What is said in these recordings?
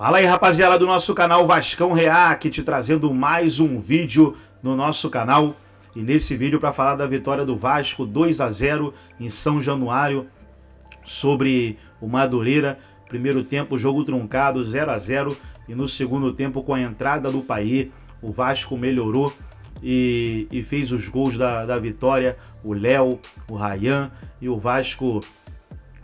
Fala aí, rapaziada do nosso canal Vascão React, trazendo mais um vídeo no nosso canal. E nesse vídeo para falar da vitória do Vasco 2-0 em São Januário sobre o Madureira. Primeiro tempo, jogo truncado, 0-0. E no segundo tempo, com a entrada do Payet, o Vasco melhorou e fez os gols da vitória. O Léo, o Ryan, e o Vasco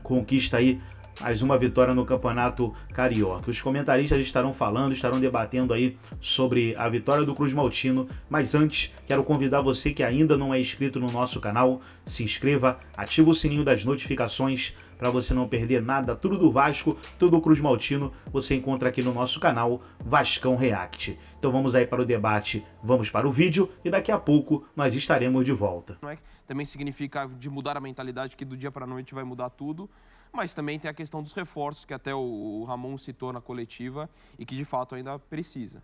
conquista aí mais uma vitória no Campeonato Carioca. Os comentaristas estarão falando, estarão debatendo aí sobre a vitória do Cruz Maltino, mas antes quero convidar você que ainda não é inscrito no nosso canal, se inscreva, ativa o sininho das notificações para você não perder nada, tudo do Vasco, tudo do Cruz Maltino, você encontra aqui no nosso canal Vascão React. Então vamos aí para o debate, vamos para o vídeo e daqui a pouco nós estaremos de volta. Também significa de mudar a mentalidade que do dia para a noite vai mudar tudo, mas também tem a questão dos reforços que até o Ramon citou na coletiva e que de fato ainda precisa.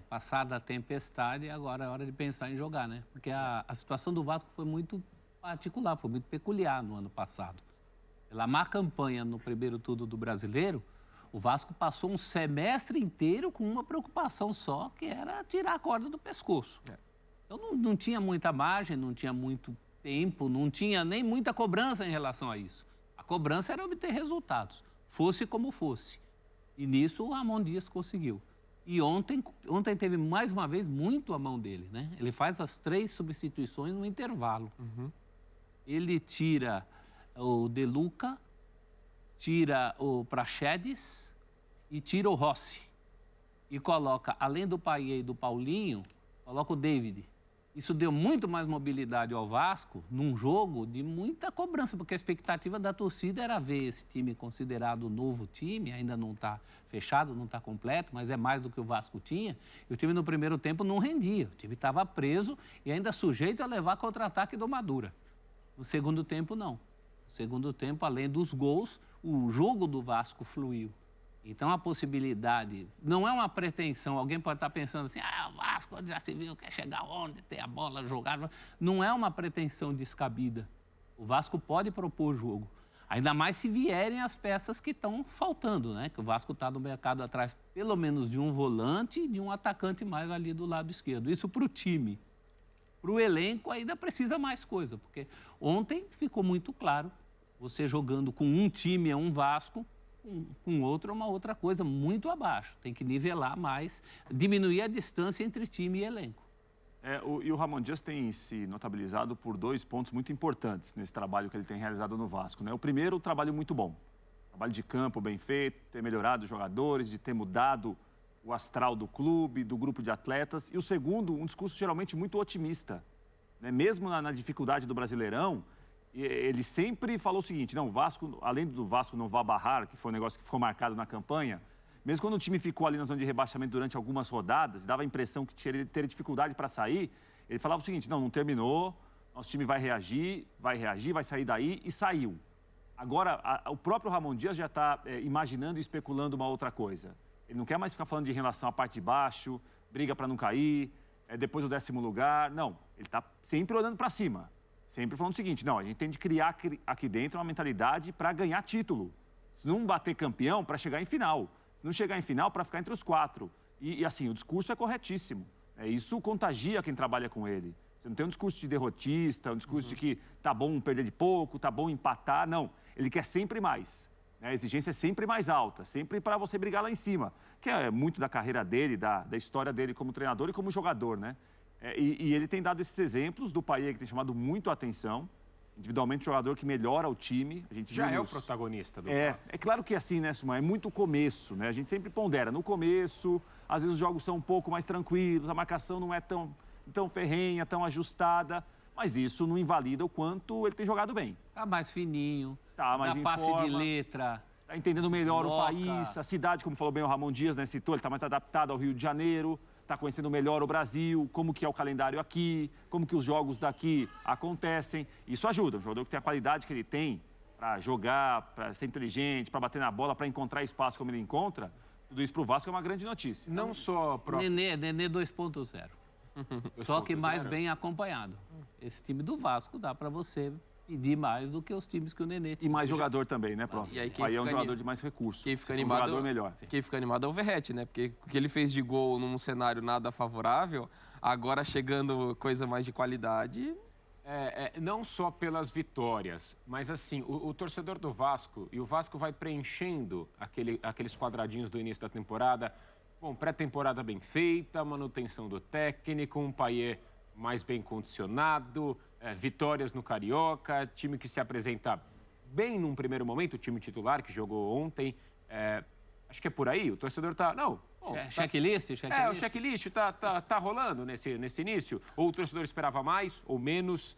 Passada a tempestade, agora é hora de pensar em jogar, né? Porque a situação do Vasco foi muito particular, foi muito peculiar no ano passado. Pela má campanha no primeiro turno do Brasileiro, o Vasco passou um semestre inteiro com uma preocupação só, que era tirar a corda do pescoço. Então não tinha muita margem, não tinha muito tempo, não tinha nem muita cobrança em relação a isso. A cobrança era obter resultados, fosse como fosse. E nisso o Ramon Dias conseguiu. E ontem teve mais uma vez muito a mão dele, né? Ele faz as 3 substituições no intervalo. Ele tira o De Luca, tira o Praxedes e tira o Rossi. E coloca, além do Payet e do Paulinho, coloca o David. Isso deu muito mais mobilidade ao Vasco num jogo de muita cobrança, porque a expectativa da torcida era ver esse time considerado novo time, ainda não está fechado, não está completo, mas é mais do que o Vasco tinha. E o time no primeiro tempo não rendia, o time estava preso e ainda sujeito a levar contra-ataque do Madura. No segundo tempo, não. No segundo tempo, além dos gols, o jogo do Vasco fluiu. Então, a possibilidade, não é uma pretensão, alguém pode estar pensando assim, o Vasco já se viu, quer chegar onde, ter a bola jogada. Não é uma pretensão descabida. O Vasco pode propor jogo, ainda mais se vierem as peças que estão faltando, né? Que o Vasco está no mercado atrás, pelo menos de um volante e de um atacante mais ali do lado esquerdo. Isso para o time. Para o elenco ainda precisa mais coisa, porque ontem ficou muito claro, você jogando com um time é um Vasco, com outro é uma outra coisa, muito abaixo. Tem que nivelar mais, diminuir a distância entre time e elenco. E o Ramon Dias tem se notabilizado por 2 pontos muito importantes nesse trabalho que ele tem realizado no Vasco, né? O primeiro, o trabalho muito bom. Trabalho de campo bem feito, ter melhorado os jogadores, de ter mudado o astral do clube, do grupo de atletas. E o segundo, um discurso geralmente muito otimista, né? Mesmo na dificuldade do Brasileirão, ele sempre falou o seguinte, não, o Vasco, além do Vasco não vá barrar, que foi um negócio que ficou marcado na campanha, mesmo quando o time ficou ali na zona de rebaixamento durante algumas rodadas, dava a impressão que teria dificuldade para sair, ele falava o seguinte, não terminou, nosso time vai reagir, vai sair daí, e saiu. Agora, o próprio Ramon Dias já está imaginando e especulando uma outra coisa. Ele não quer mais ficar falando de relação à parte de baixo, briga para não cair, depois do 10º lugar, não, ele está sempre olhando para cima. Sempre falando o seguinte, não, a gente tem de criar aqui dentro uma mentalidade para ganhar título. Se não bater campeão, para chegar em final. Se não chegar em final, para ficar entre os 4. E assim, o discurso é corretíssimo. Isso contagia quem trabalha com ele. Você não tem um discurso de derrotista, um discurso de que tá bom perder de pouco, tá bom empatar. Não, ele quer sempre mais. A exigência é sempre mais alta, sempre para você brigar lá em cima. Que é muito da carreira dele, da história dele como treinador e como jogador, né? E ele tem dado esses exemplos do Payet, que tem chamado muito a atenção. Individualmente, jogador que melhora o time. A gente já é o protagonista do Vasco. É claro que é assim, né, Suma? É muito o começo, né? A gente sempre pondera. No começo, às vezes os jogos são um pouco mais tranquilos, a marcação não é tão ferrenha, tão ajustada. Mas isso não invalida o quanto ele tem jogado bem. Tá mais fininho, tá mais dá passe de letra. Tá entendendo melhor o país, a cidade, como falou bem o Ramon Dias, né? Citou, ele tá mais adaptado ao Rio de Janeiro. Está conhecendo melhor o Brasil, como que é o calendário aqui, como que os jogos daqui acontecem. Isso ajuda, um jogador que tem a qualidade que ele tem para jogar, para ser inteligente, para bater na bola, para encontrar espaço como ele encontra, tudo isso para o Vasco é uma grande notícia. Não só, prof. Nenê 2.0. Só que mais bem acompanhado. Esse time do Vasco dá para você pedir mais do que os times que o Nenê E tinha. mais jogador também, né, prof? E aí O Bahia é um fica jogador de mais recursos. Quem fica um animado, jogador melhor. Quem fica animado é o Verratti, né? Porque o que ele fez de gol num cenário nada favorável, agora chegando coisa mais de qualidade. Não só pelas vitórias, mas assim, o torcedor do Vasco, e o Vasco vai preenchendo aqueles quadradinhos do início da temporada. Bom, pré-temporada bem feita, manutenção do técnico, um Payet mais bem condicionado, vitórias no Carioca, time que se apresenta bem num primeiro momento, o time titular que jogou ontem. Acho que é por aí, o torcedor tá... Não, bom, Checklist? o checklist tá rolando nesse início. Ou o torcedor esperava mais ou menos,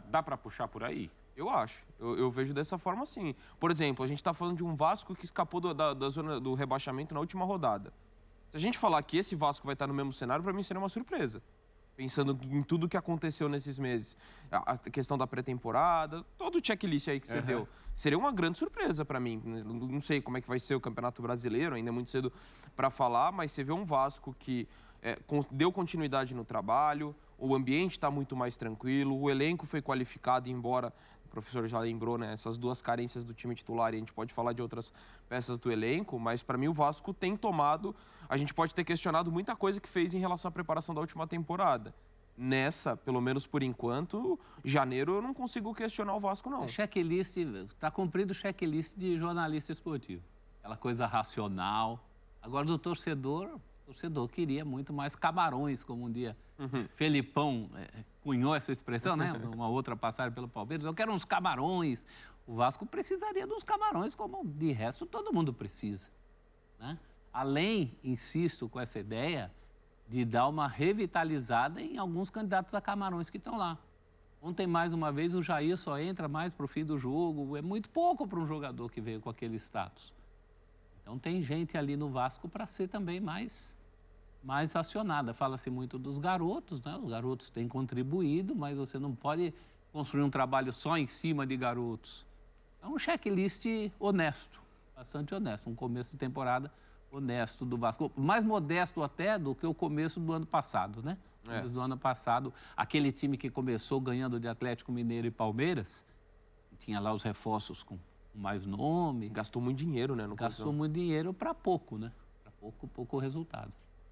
dá para puxar por aí? Eu acho. Eu vejo dessa forma, sim. Por exemplo, a gente está falando de um Vasco que escapou da zona do rebaixamento na última rodada. Se a gente falar que esse Vasco vai estar no mesmo cenário, para mim seria uma surpresa. Pensando em tudo que aconteceu nesses meses. A questão da pré-temporada, todo o checklist aí que você deu. Seria uma grande surpresa para mim. Não sei como é que vai ser o Campeonato Brasileiro, ainda é muito cedo para falar, mas você vê um Vasco que deu continuidade no trabalho, o ambiente está muito mais tranquilo, o elenco foi qualificado, embora o professor já lembrou, né, essas duas carências do time titular, e a gente pode falar de outras peças do elenco, mas para mim o Vasco tem tomado, a gente pode ter questionado muita coisa que fez em relação à preparação da última temporada. Nessa, pelo menos por enquanto, janeiro eu não consigo questionar o Vasco, não. Checklist, está cumprido o checklist de jornalista esportivo. Aquela coisa racional. Agora, do torcedor, o torcedor queria muito mais camarões, como um dia Felipão cunhou essa expressão, né? Uma outra passagem pelo Palmeiras. Eu quero uns camarões. O Vasco precisaria de uns camarões, como de resto todo mundo precisa, né? Além, insisto com essa ideia, de dar uma revitalizada em alguns candidatos a camarões que estão lá. Ontem, mais uma vez, o Jair só entra mais para o fim do jogo. É muito pouco para um jogador que veio com aquele status. Então, tem gente ali no Vasco para ser também mais acionada. Fala-se muito dos garotos, né? Os garotos têm contribuído, mas você não pode construir um trabalho só em cima de garotos. É um checklist honesto, bastante honesto. Um começo de temporada honesto do Vasco. Mais modesto até do que o começo do ano passado, né? Do ano passado, aquele time que começou ganhando de Atlético Mineiro e Palmeiras, tinha lá os reforços com mais nome. Gastou muito dinheiro, né? Gastou muito dinheiro para pouco, né? Para pouco resultado.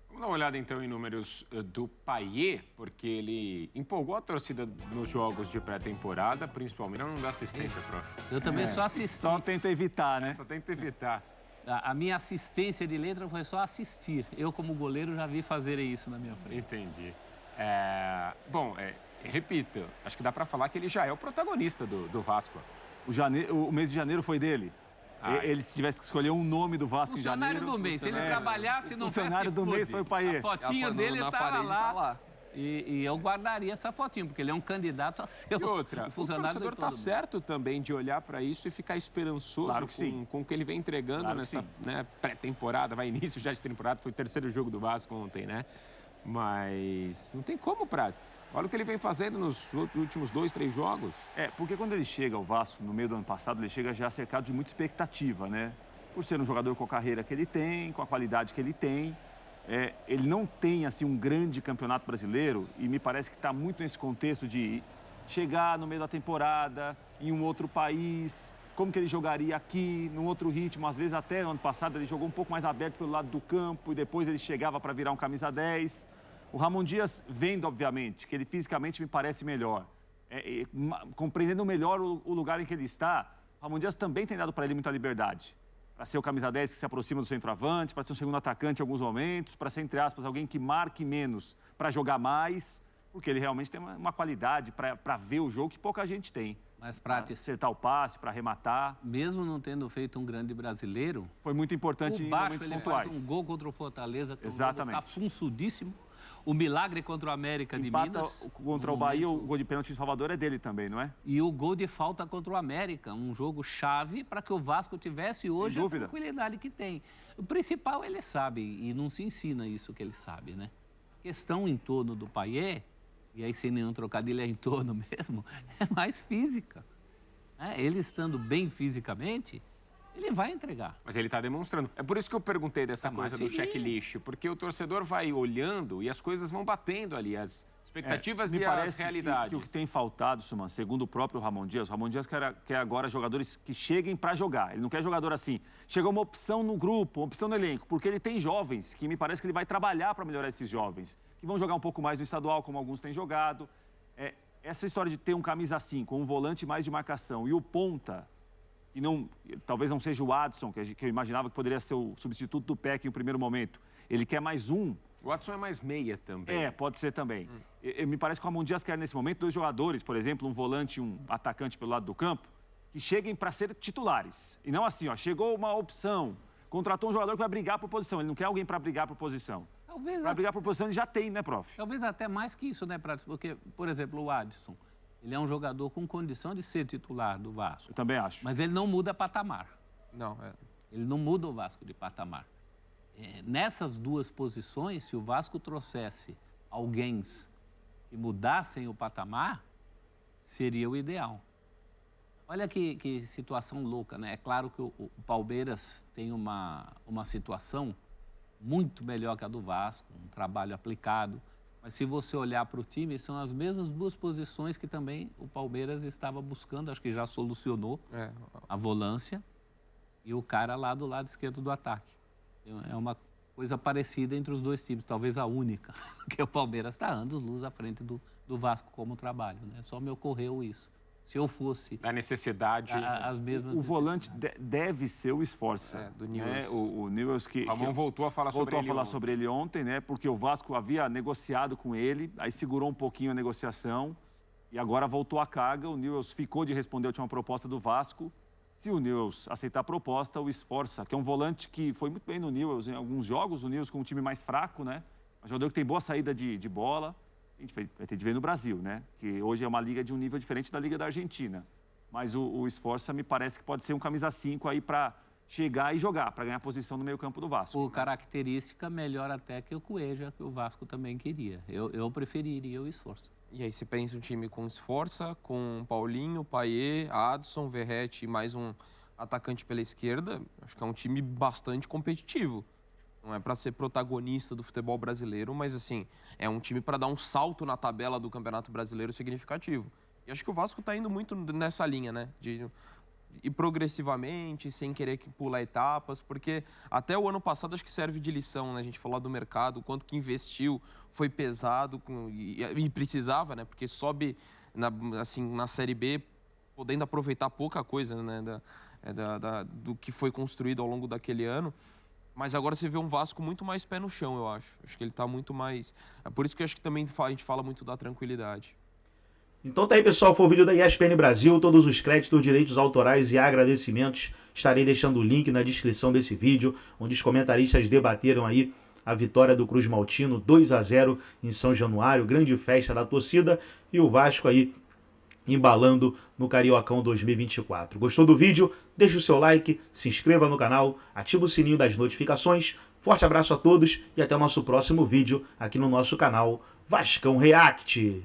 Vamos dar uma olhada, então, em números do Payet, porque ele empolgou a torcida nos jogos de pré-temporada, principalmente. Não dá assistência, prof. Eu também só assisti. Só tenta evitar, né? Só tenta evitar. A minha assistência de letra foi só assistir. Eu, como goleiro, já vi fazerem isso na minha frente. Entendi. Bom, repito, acho que dá para falar que ele já é o protagonista do Vasco. O mês de janeiro foi dele. Ele, se tivesse que escolher um nome do Vasco em janeiro... Funcionário do mês. Se ele trabalhasse no funcionário do mês foi o Payet. A fotinho dele estava lá. E eu guardaria essa fotinho, porque ele é um candidato a ser e outra, o funcionário torcedor está certo também de olhar para isso e ficar esperançoso com o que ele vem entregando nessa pré-temporada, vai início já de temporada, foi o terceiro jogo do Vasco ontem, né? Mas não tem como, Prats. Olha o que ele vem fazendo nos últimos 2, 3 jogos. Porque quando ele chega ao Vasco, no meio do ano passado, ele chega já cercado de muita expectativa, né? Por ser um jogador com a carreira que ele tem, com a qualidade que ele tem. Ele não tem, assim, um grande campeonato brasileiro e me parece que está muito nesse contexto de chegar no meio da temporada, em um outro país, como que ele jogaria aqui, num outro ritmo. Às vezes, até no ano passado, ele jogou um pouco mais aberto pelo lado do campo e depois ele chegava para virar um camisa 10. O Ramon Dias, vendo, obviamente, que ele fisicamente me parece melhor, compreendendo melhor o lugar em que ele está, o Ramon Dias também tem dado para ele muita liberdade. Para ser o camisa 10 que se aproxima do centroavante, para ser um segundo atacante em alguns momentos, para ser, entre aspas, alguém que marque menos, para jogar mais, porque ele realmente tem uma qualidade para ver o jogo que pouca gente tem. Mas para acertar o passe, para arrematar. Mesmo não tendo feito um grande brasileiro... Foi muito importante em momentos pontuais. Faz um gol contra o Fortaleza, que exatamente. Está funçudíssimo. O milagre contra o América de Minas. Contra o Bahia, o gol de pênalti em Salvador é dele também, não é? E o gol de falta contra o América, um jogo chave para que o Vasco tivesse hoje a tranquilidade que tem. O principal ele sabe, e não se ensina isso que ele sabe, né? A questão em torno do Payet, e aí sem nenhum trocadilho é em torno mesmo, é mais física. Ele estando bem fisicamente, Ele vai entregar. Mas ele está demonstrando. É por isso que eu perguntei dessa Tá, mas coisa do ele- checklist, porque o torcedor vai olhando e as coisas vão batendo ali, as expectativas Me e as parece realidades. que o que tem faltado, Suman, segundo o próprio Ramon Dias quer agora jogadores que cheguem para jogar. Ele não quer jogador assim. Chegou uma opção no grupo, uma opção no elenco, porque ele tem jovens, que me parece que ele vai trabalhar para melhorar esses jovens, que vão jogar um pouco mais no estadual, como alguns têm jogado. Essa história de ter um camisa 5, um volante mais de marcação e o ponta, que não, talvez não seja o Adson, que eu imaginava que poderia ser o substituto do Peck em um primeiro momento. Ele quer mais um. O Watson é mais meia também. Pode ser também. Me parece que o Ramon Dias quer, nesse momento, 2 jogadores, por exemplo, um volante e um atacante pelo lado do campo, que cheguem para ser titulares. E não assim, chegou uma opção, contratou um jogador que vai brigar por posição. Ele não quer alguém para brigar por posição. Talvez, Para brigar por posição ele já tem, né, prof? talvez até mais que isso, né, Prates? Porque, por exemplo, o Adson, ele é um jogador com condição de ser titular do Vasco. Eu também acho. Mas ele não muda patamar. Não, Ele não muda o Vasco de patamar. Nessas duas posições, se o Vasco trouxesse alguém que mudassem o patamar, seria o ideal. Olha que situação louca, né? É claro que o Palmeiras tem uma situação muito melhor que a do Vasco, um trabalho aplicado. Mas se você olhar para o time, são as mesmas 2 posições que também o Palmeiras estava buscando, acho que já solucionou a volância e o cara lá do lado esquerdo do ataque. É uma coisa parecida entre os 2 times, talvez a única, que o Palmeiras está anos-luz à frente do Vasco como trabalho, né? Só me ocorreu isso. Se eu fosse Da necessidade. as mesmas O volante necessidades. deve ser o Esforça. do Newell's. O Newell's que... Ramon voltou a falar sobre ele ontem. sobre ele ontem, né? Porque o Vasco havia negociado com ele, aí segurou um pouquinho a negociação e agora voltou a carga. O Newell's ficou de responder a última proposta do Vasco. Se o Newell's aceitar a proposta, o Esforça, que é um volante que foi muito bem no Newell's em alguns jogos, o Newell's com um time mais fraco, né? Um jogador que tem boa saída de bola. A gente vai ter de ver no Brasil, né? Que hoje é uma liga de um nível diferente da Liga da Argentina. Mas o Esforça me parece que pode ser um camisa 5 aí para chegar e jogar, para ganhar posição no meio-campo do Vasco. Por característica, melhor até que o Cueja, que o Vasco também queria. Eu preferiria o Esforço. E aí você pensa um time com Esforça, com Paulinho, Payet, Adson, Verratti e mais um atacante pela esquerda. Acho que é um time bastante competitivo. Não é para ser protagonista do futebol brasileiro, mas assim, é um time para dar um salto na tabela do Campeonato Brasileiro significativo. E acho que o Vasco está indo muito nessa linha, né? De ir progressivamente, sem querer pular etapas, porque até o ano passado acho que serve de lição, né? A gente falou do mercado, quanto que investiu, foi pesado e precisava, né? Porque sobe na Série B, podendo aproveitar pouca coisa, né? Do que foi construído ao longo daquele ano. Mas agora você vê um Vasco muito mais pé no chão, eu acho. Acho que ele está muito mais... É por isso que eu acho que também a gente fala muito da tranquilidade. Então tá aí, pessoal, foi o vídeo da ESPN Brasil, todos os créditos, direitos autorais e agradecimentos. Estarei deixando o link na descrição desse vídeo, onde os comentaristas debateram aí a vitória do Cruz Maltino, 2-0 em São Januário, grande festa da torcida, e o Vasco aí embalando no Cariocão 2024. Gostou do vídeo? Deixe o seu like, se inscreva no canal, ativa o sininho das notificações. Forte abraço a todos e até o nosso próximo vídeo aqui no nosso canal Vascão React.